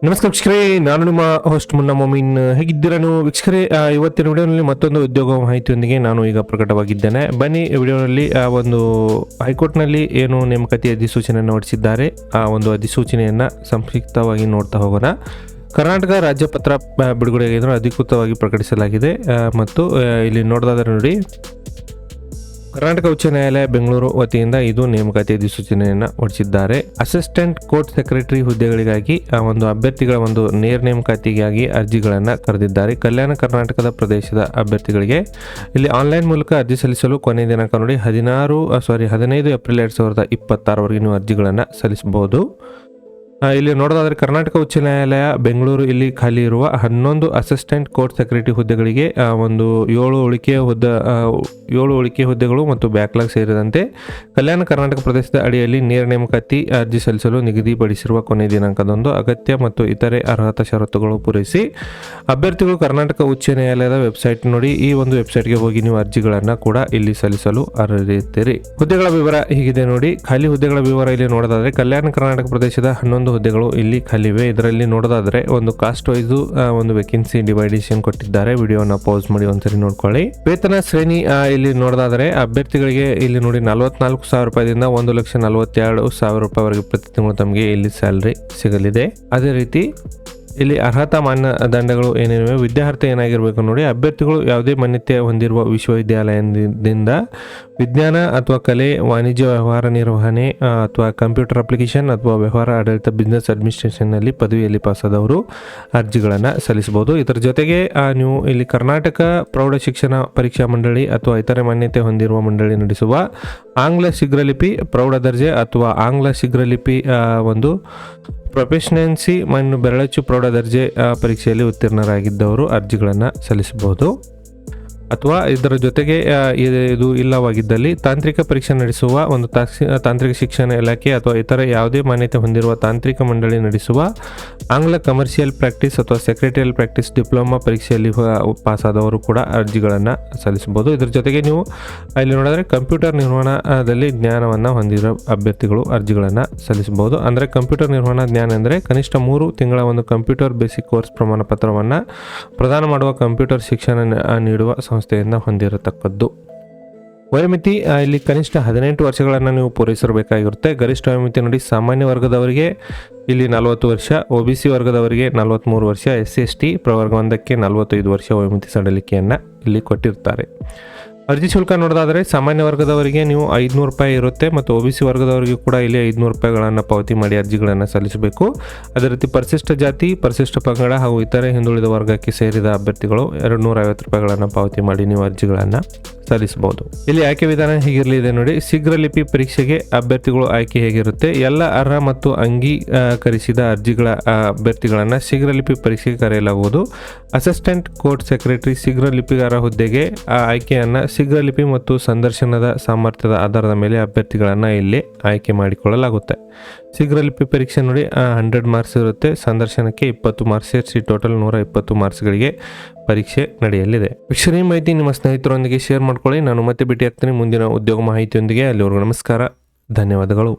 ನಮಸ್ಕಾರ ವೀಕ್ಷಕರೇ, ನಾನು ನಿಮ್ಮ ಹೋಸ್ಟ್ ಮುನ್ನಾ ಮೊಮಿನ್. ಹೇಗಿದ್ದೀರಾ ನೀವು ವೀಕ್ಷಕರೇ? ಇವತ್ತಿನ ವಿಡಿಯೋನಲ್ಲಿ ಮತ್ತೊಂದು ಉದ್ಯೋಗ ಮಾಹಿತಿಯೊಂದಿಗೆ ನಾನು ಈಗ ಪ್ರಕಟವಾಗಿದ್ದೇನೆ. ಬನ್ನಿ, ವಿಡಿಯೋನಲ್ಲಿ ಒಂದು ಹೈಕೋರ್ಟ್ನಲ್ಲಿ ಏನು ನೇಮಕಾತಿ ಅಧಿಸೂಚನೆಯನ್ನು ಹೊರಡಿಸಿದ್ದಾರೆ, ಆ ಒಂದು ಅಧಿಸೂಚನೆಯನ್ನು ಸಂಕ್ಷಿಪ್ತವಾಗಿ ನೋಡ್ತಾ ಹೋಗೋಣ. ಕರ್ನಾಟಕ ರಾಜ್ಯಪತ್ರ ಬಿಡುಗಡೆಯಾಗಿದ್ದರೂ ಅಧಿಕೃತವಾಗಿ ಪ್ರಕಟಿಸಲಾಗಿದೆ. ಮತ್ತು ಇಲ್ಲಿ ನೋಡೋದಾದ್ರೆ ನೋಡಿ, ಕರ್ನಾಟಕ ಉಚ್ಚ ನ್ಯಾಯಾಲಯ ಬೆಂಗಳೂರು ವತಿಯಿಂದ ಇದು ನೇಮಕಾತಿ ಅಧಿಸೂಚನೆಯನ್ನು ಹೊರಡಿಸಿದ್ದಾರೆ. ಅಸಿಸ್ಟೆಂಟ್ ಕೋರ್ಟ್ ಸೆಕ್ರೆಟರಿ ಹುದ್ದೆಗಳಿಗಾಗಿ ಒಂದು ಅಭ್ಯರ್ಥಿಗಳ ಒಂದು ನೇರ ನೇಮಕಾತಿಗಾಗಿ ಅರ್ಜಿಗಳನ್ನು ಕರೆದಿದ್ದಾರೆ. ಕಲ್ಯಾಣ ಕರ್ನಾಟಕದ ಪ್ರದೇಶದ ಅಭ್ಯರ್ಥಿಗಳಿಗೆ ಇಲ್ಲಿ ಆನ್ಲೈನ್ ಮೂಲಕ ಅರ್ಜಿ ಸಲ್ಲಿಸಲು ಕೊನೆಯ ದಿನಾಂಕ ನೋಡಿ 15 ಏಪ್ರಿಲ್ 2026 ನೀವು ಅರ್ಜಿಗಳನ್ನು ಸಲ್ಲಿಸಬಹುದು. ಇಲ್ಲಿ ನೋಡೋದಾದ್ರೆ ಕರ್ನಾಟಕ ಉಚ್ಚ ನ್ಯಾಯಾಲಯ ಬೆಂಗಳೂರು ಇಲ್ಲಿ ಖಾಲಿ ಇರುವ 11 ಅಸಿಸ್ಟೆಂಟ್ ಕೋರ್ಟ್ ಸೆಕ್ರೆಟರಿ ಹುದ್ದೆಗಳಿಗೆ ಒಂದು 7 ಉಳಿಕೆ ಹುದ್ದೆಗಳು ಮತ್ತು ಬ್ಯಾಕ್ಲಾಗ್ ಸೇರಿದಂತೆ ಕಲ್ಯಾಣ ಕರ್ನಾಟಕ ಪ್ರದೇಶದ ಅಡಿಯಲ್ಲಿ ನೇರ ನೇಮಕಾತಿ ಅರ್ಜಿ ಸಲ್ಲಿಸಲು ನಿಗದಿಪಡಿಸಿರುವ ಕೊನೆಯ ದಿನಾಂಕದಂದು ಅಗತ್ಯ ಮತ್ತು ಇತರೆ ಅರ್ಹತಾ ಷರತ್ತುಗಳು ಪೂರೈಸಿ ಅಭ್ಯರ್ಥಿಗಳು ಕರ್ನಾಟಕ ಉಚ್ಚ ನ್ಯಾಯಾಲಯದ ವೆಬ್ಸೈಟ್ ನೋಡಿ, ಈ ಒಂದು ವೆಬ್ಸೈಟ್ಗೆ ಹೋಗಿ ನೀವು ಅರ್ಜಿಗಳನ್ನು ಕೂಡ ಇಲ್ಲಿ ಸಲ್ಲಿಸಲು ಅರ್ಹರಿದ್ದೀರಿ. ಹುದ್ದೆಗಳ ವಿವರ ಹೀಗಿದೆ ನೋಡಿ. ಖಾಲಿ ಹುದ್ದೆಗಳ ವಿವರ ಇಲ್ಲಿ ನೋಡೋದಾದ್ರೆ ಕಲ್ಯಾಣ ಕರ್ನಾಟಕ ಪ್ರದೇಶದ 11 ಹುದ್ದೆಗಳು ಇಲ್ಲಿ ಖಾಲಿವೆ. ಇದರಲ್ಲಿ ನೋಡೋದಾದ್ರೆ ಒಂದು ಕಾಸ್ಟ್ ವೈಸ್ ಒಂದು ವೇಕೆನ್ಸಿ ಡಿವೈಡೇಷನ್ ಕೊಟ್ಟಿದ್ದಾರೆ. ವಿಡಿಯೋನ ಪೌಸ್ ಮಾಡಿ ಒಂದ್ಸರಿ ನೋಡ್ಕೊಳ್ಳಿ. ವೇತನ ಶ್ರೇಣಿ ಇಲ್ಲಿ ನೋಡೋದಾದ್ರೆ ಅಭ್ಯರ್ಥಿಗಳಿಗೆ ಇಲ್ಲಿ ನೋಡಿ 44,000 ರೂಪಾಯಿದಿಂದ 1,42,000 ರೂಪಾಯಿವರೆಗೆ ಪ್ರತಿ ತಿಂಗಳು ತಮಗೆ ಇಲ್ಲಿ ಸ್ಯಾಲರಿ ಸಿಗಲಿದೆ. ಅದೇ ರೀತಿ ಇಲ್ಲಿ ಅರ್ಹತಾ ಮಾನದಂಡಗಳು ಏನೇನಿವೆ, ವಿದ್ಯಾರ್ಥಿ ಏನಾಗಿರಬೇಕು ನೋಡಿ, ಅಭ್ಯರ್ಥಿಗಳು ಯಾವುದೇ ಮಾನ್ಯತೆ ಹೊಂದಿರುವ ವಿಶ್ವವಿದ್ಯಾಲಯದಿಂದ ವಿಜ್ಞಾನ ಅಥವಾ ಕಲೆ, ವಾಣಿಜ್ಯ ವ್ಯವಹಾರ ನಿರ್ವಹಣೆ ಅಥವಾ ಕಂಪ್ಯೂಟರ್ ಅಪ್ಲಿಕೇಶನ್ ಅಥವಾ ವ್ಯವಹಾರ ಆಡಳಿತ ಬಿಸ್ನೆಸ್ ಅಡ್ಮಿನಿಸ್ಟ್ರೇಷನ್ನಲ್ಲಿ ಪದವಿಯಲ್ಲಿ ಪಾಸಾದವರು ಅರ್ಜಿಗಳನ್ನು ಸಲ್ಲಿಸಬಹುದು. ಇದರ ಜೊತೆಗೆ ನೀವು ಇಲ್ಲಿ ಕರ್ನಾಟಕ ಪ್ರೌಢ ಶಿಕ್ಷಣ ಪರೀಕ್ಷಾ ಮಂಡಳಿ ಅಥವಾ ಇತರೆ ಮಾನ್ಯತೆ ಹೊಂದಿರುವ ಮಂಡಳಿ ನಡೆಸುವ ಆಂಗ್ಲ ಶೀಘ್ರಲಿಪಿ ಪ್ರೌಢ ದರ್ಜೆ ಅಥವಾ ಆಂಗ್ಲ ಶೀಘ್ರಲಿಪಿ ಒಂದು ಪ್ರೊಫೆಷನೆನ್ಸಿ ಬೆರಳಚ್ಚು ಪ್ರೌಢ ದರ್ಜೆ ಪರೀಕ್ಷೆಯಲ್ಲಿ ಉತ್ತೀರ್ಣರಾಗಿದ್ದವರು ಅರ್ಜಿಗಳನ್ನು ಸಲ್ಲಿಸಬಹುದು. ಅಥವಾ ಇದರ ಜೊತೆಗೆ ಇದು ಇಲ್ಲವಾಗಿದ್ದಲ್ಲಿ ತಾಂತ್ರಿಕ ಪರೀಕ್ಷೆ ನಡೆಸುವ ಒಂದು ತಾಂತ್ರಿಕ ಶಿಕ್ಷಣ ಇಲಾಖೆ ಅಥವಾ ಇತರ ಯಾವುದೇ ಮಾನ್ಯತೆ ಹೊಂದಿರುವ ತಾಂತ್ರಿಕ ಮಂಡಳಿ ನಡೆಸುವ ಆಂಗ್ಲ ಕಮರ್ಷಿಯಲ್ ಪ್ರಾಕ್ಟೀಸ್ ಅಥವಾ ಸೆಕ್ರೆಟರಿಯಲ್ ಪ್ರಾಕ್ಟೀಸ್ ಡಿಪ್ಲೊಮಾ ಪರೀಕ್ಷೆಯಲ್ಲಿ ಪಾಸಾದವರು ಕೂಡ ಅರ್ಜಿಗಳನ್ನು ಸಲ್ಲಿಸಬಹುದು. ಇದರ ಜೊತೆಗೆ ನೀವು ಇಲ್ಲಿ ನೋಡಿದ್ರೆ ಕಂಪ್ಯೂಟರ್ ನಿರ್ವಹಣಾದಲ್ಲಿ ಜ್ಞಾನವನ್ನು ಹೊಂದಿರೋ ಅಭ್ಯರ್ಥಿಗಳು ಅರ್ಜಿಗಳನ್ನು ಸಲ್ಲಿಸಬಹುದು. ಅಂದರೆ ಕಂಪ್ಯೂಟರ್ ನಿರ್ವಹಣಾ ಜ್ಞಾನ ಅಂದರೆ ಕನಿಷ್ಠ 3 ತಿಂಗಳ ಒಂದು ಕಂಪ್ಯೂಟರ್ ಬೇಸಿಕ್ ಕೋರ್ಸ್ ಪ್ರಮಾಣ ಪತ್ರವನ್ನು ಪ್ರದಾನ ಮಾಡುವ ಕಂಪ್ಯೂಟರ್ ಶಿಕ್ಷಣ ನೀಡುವ ಸಂಸ್ಥೆಯಿಂದ ಹೊಂದಿರತಕ್ಕದ್ದು. ವಯೋಮಿತಿ ಇಲ್ಲಿ ಕನಿಷ್ಠ 18 ವರ್ಷಗಳನ್ನು ನೀವು ಪೂರೈಸಿರಬೇಕಾಗಿರುತ್ತೆ. ಗರಿಷ್ಠ ವಯೋಮಿತಿ ನೋಡಿ, ಸಾಮಾನ್ಯ ವರ್ಗದವರಿಗೆ ಇಲ್ಲಿ 40 ವರ್ಷ, OBC ವರ್ಗದವರಿಗೆ 43 ವರ್ಷ, SC/ST ಪ್ರವರ್ಗ 1ಕ್ಕೆ 45 ವರ್ಷ ವಯೋಮಿತಿ ಸಡಿಲಿಕೆಯನ್ನು ಇಲ್ಲಿ ಕೊಟ್ಟಿರ್ತಾರೆ. ಅರ್ಜಿ ಶುಲ್ಕ ನೋಡೋದಾದರೆ ಸಾಮಾನ್ಯ ವರ್ಗದವರಿಗೆ ನೀವು 500 ರೂಪಾಯಿ ಇರುತ್ತೆ ಮತ್ತು OBC ವರ್ಗದವರಿಗೂ ಕೂಡ ಇಲ್ಲಿ 500 ರೂಪಾಯಿಗಳನ್ನು ಪಾವತಿ ಮಾಡಿ ಅರ್ಜಿಗಳನ್ನು ಸಲ್ಲಿಸಬೇಕು. ಅದೇ ರೀತಿ ಪರಿಶಿಷ್ಟ ಜಾತಿ, ಪರಿಶಿಷ್ಟ ಪಂಗಡ ಹಾಗೂ ಇತರೆ ಹಿಂದುಳಿದ ವರ್ಗಕ್ಕೆ ಸೇರಿದ ಅಭ್ಯರ್ಥಿಗಳು 250 ರೂಪಾಯಿಗಳನ್ನು ಪಾವತಿ ಮಾಡಿ ನೀವು ಅರ್ಜಿಗಳನ್ನು ಸಲ್ಲಿಸಬಹುದು. ಇಲ್ಲಿ ಆಯ್ಕೆ ವಿಧಾನ ಹೀಗಿರಲಿದೆ ನೋಡಿ. ಶೀಘ್ರ ಲಿಪಿ ಪರೀಕ್ಷೆಗೆ ಅಭ್ಯರ್ಥಿಗಳು ಆಯ್ಕೆ ಹೇಗಿರುತ್ತೆ, ಎಲ್ಲ ಅರ್ಹ ಮತ್ತು ಅಂಗೀಕರಿಸಿದ ಅರ್ಜಿಗಳ ಅಭ್ಯರ್ಥಿಗಳನ್ನು ಶೀಘ್ರ ಲಿಪಿ ಪರೀಕ್ಷೆಗೆ ಕರೆಯಲಾಗುವುದು. ಅಸಿಸ್ಟೆಂಟ್ ಕೋರ್ಟ್ ಸೆಕ್ರೆಟರಿ ಶೀಘ್ರ ಲಿಪಿಗಾರ ಹುದ್ದೆಗೆ ಆಯ್ಕೆಯನ್ನು ಶೀಘ್ರ ಲಿಪಿ ಮತ್ತು ಸಂದರ್ಶನದ ಸಾಮರ್ಥ್ಯದ ಆಧಾರದ ಮೇಲೆ ಅಭ್ಯರ್ಥಿಗಳನ್ನು ಇಲ್ಲಿ ಆಯ್ಕೆ ಮಾಡಿಕೊಳ್ಳಲಾಗುತ್ತೆ. ಶೀಘ್ರ ಲಿಪಿ ಪರೀಕ್ಷೆ ನೋಡಿ 100 ಮಾರ್ಕ್ಸ್ ಇರುತ್ತೆ. ಸಂದರ್ಶನಕ್ಕೆ 20 ಮಾರ್ಕ್ಸ್ ಸೇರಿಸಿ ಟೋಟಲ್ 120 ಮಾರ್ಕ್ಸ್ಗಳಿಗೆ ಪರೀಕ್ಷೆ ನಡೆಯಲಿದೆ. ಈ ಮಾಹಿತಿ ನಿಮ್ಮ ಸ್ನೇಹಿತರೊಂದಿಗೆ ಶೇರ್ ಮಾಡ್ಕೊಳ್ಳಿ. ನಾನು ಮತ್ತೆ ಭೇಟಿ ಆಗ್ತೀನಿ ಮುಂದಿನ ಉದ್ಯೋಗ ಮಾಹಿತಿಯೊಂದಿಗೆ. ಅಲ್ಲಿವರೆಗೂ ನಮಸ್ಕಾರ, ಧನ್ಯವಾದಗಳು.